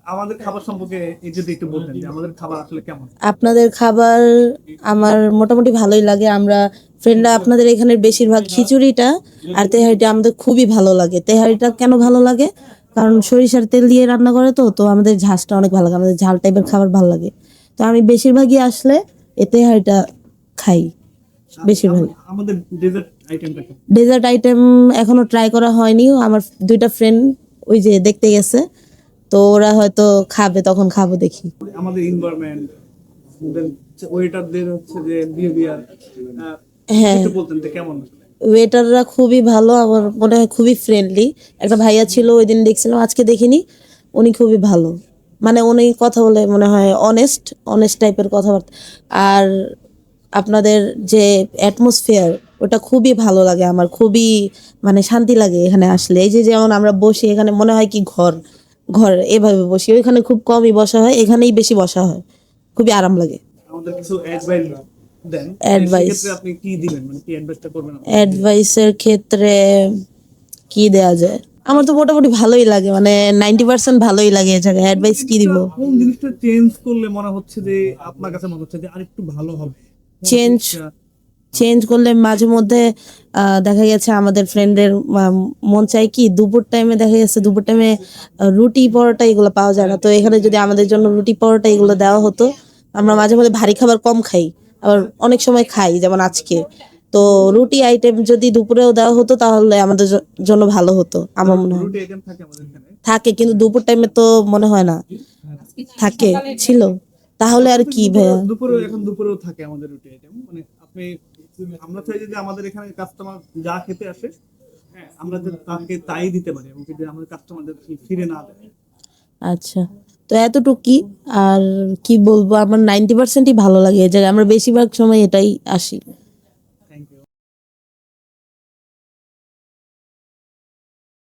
আমাদের খাবার সম্পর্কে যদি একটু বলতেন যে আমাদের খাবার আসলে কেমন? আপনাদের খাবার আমার মোটামুটি ভালোই লাগে। আমরা ফ্রেন্ডরা আপনাদের এখানের বেশিরভাগ খিচুড়িটা আর তেহারিটা আমাদের খুবই ভালো লাগে। তেহারিটা কেন ভালো লাগে? কারণ সরিষার তেল দিয়ে রান্না করে, তো তো আমাদের ঝাঁজটা অনেক ভালো লাগে, আমাদের ঝাল টাইপের খাবার ভালো লাগে। তো আমি বেশিরভাগই আসলে এই তেহারিটা খাই বেশিরভাগ। আমাদের ডেজার্ট আইটেমটা কি? ডেজার্ট আইটেম এখনো ট্রাই করা হয়নি। আমার দুইটা ফ্রেন্ড ওই যে দেখতে গেছে, তো ওরা হয়তো খাবে, তখন খাবো দেখি। আমাদের এনভায়রনমেন্ট, ওয়েটারদের হচ্ছে যে বিহেভিয়ার হ্যাঁ, একটু বলতেন যে কেমন আসলে? ওয়েটাররা খুবই ভালো, আমার মনে হয় খুবই ফ্রেন্ডলি। একটা ভাইয়া ছিল ওই দিন দেখছিলাম, আজকে দেখিনি। উনি খুবই ভালো, মানে উনি কথা বলে মনে হয় অনেস্ট অনেস্ট টাইপের কথাবার্তা। আর আপনাদের যে অ্যাটমসফিয়ার, ওটা খুবই ভালো লাগে আমার, খুবই মানে শান্তি লাগে এখানে আসলে। এই যে যেমন আমরা বসি এখানে, মনে হয় কি ঘর ঘর এভাবে বসি। ওইখানে খুব কমই বসা হয়, এখানেই বেশি বসা হয়, খুবই আরাম লাগে। আমাদের কিছু অ্যাডভাইস দেন, অ্যাডভাইস সেক্ষেত্রে আপনি কি দিবেন, মানে কি অ্যাডভাইসটা করবেন আমাদের? অ্যাডভাইসের ক্ষেত্রে কি দেয়া যায়? আমার তো মোটামুটি ভালোই লাগে, মানে 90% ভালোই লাগে। এই জায়গায় অ্যাডভাইস কি দিব? কোন জিনিসটা চেঞ্জ করলে মনে হচ্ছে যে আপনার কাছে মনে হচ্ছে যে আরেকটু ভালো হবে? কোন চেঞ্জ জিনিসটা? চেঞ্জ করলে মাঝে মধ্যে দেখা গেছে আমাদের ফ্রেন্ডের মন চায় কি, দুপুর টাইমে দেখা গেছে দুপুর টাইমে রুটি পরোটা এগুলো পাওয়া যায় না। তো এখানে যদি আমাদের জন্য রুটি পরোটা এগুলো দেওয়া হতো, আমরা মাঝে মধ্যে ভারী খাবার কম খাই, আবার অনেক সময় খাই, যেমন আজকে। তো রুটি আইটেম যদি দুপুরেও দেওয়া হতো তাহলে আমাদের জন্য ভালো হতো আমার মনে হয়। রুটি আইটেম থাকে আমাদের এখানে। থাকে, কিন্তু দুপুর টাইমে তো মনে হয় না থাকে, ছিল। তাহলে আর কি ভাইয়া? দুপুরেও থাকে আমাদের রুটি আইটেম, মানে আপনি, আমরা চাই যে আমাদের এখানে কাস্টমার যা খেতে আসে, হ্যাঁ, আমরা যে তাকে তাই দিতে পারি, এবং যদি আমাদের কাস্টমারদের ফিরে না দেয়। আচ্ছা, তো এতটুকুই। আর কি বলবো, আমার 90%ই ভালো লাগে এই জায়গায়, আমরা বেশিরভাগ সময় এটাই আসি।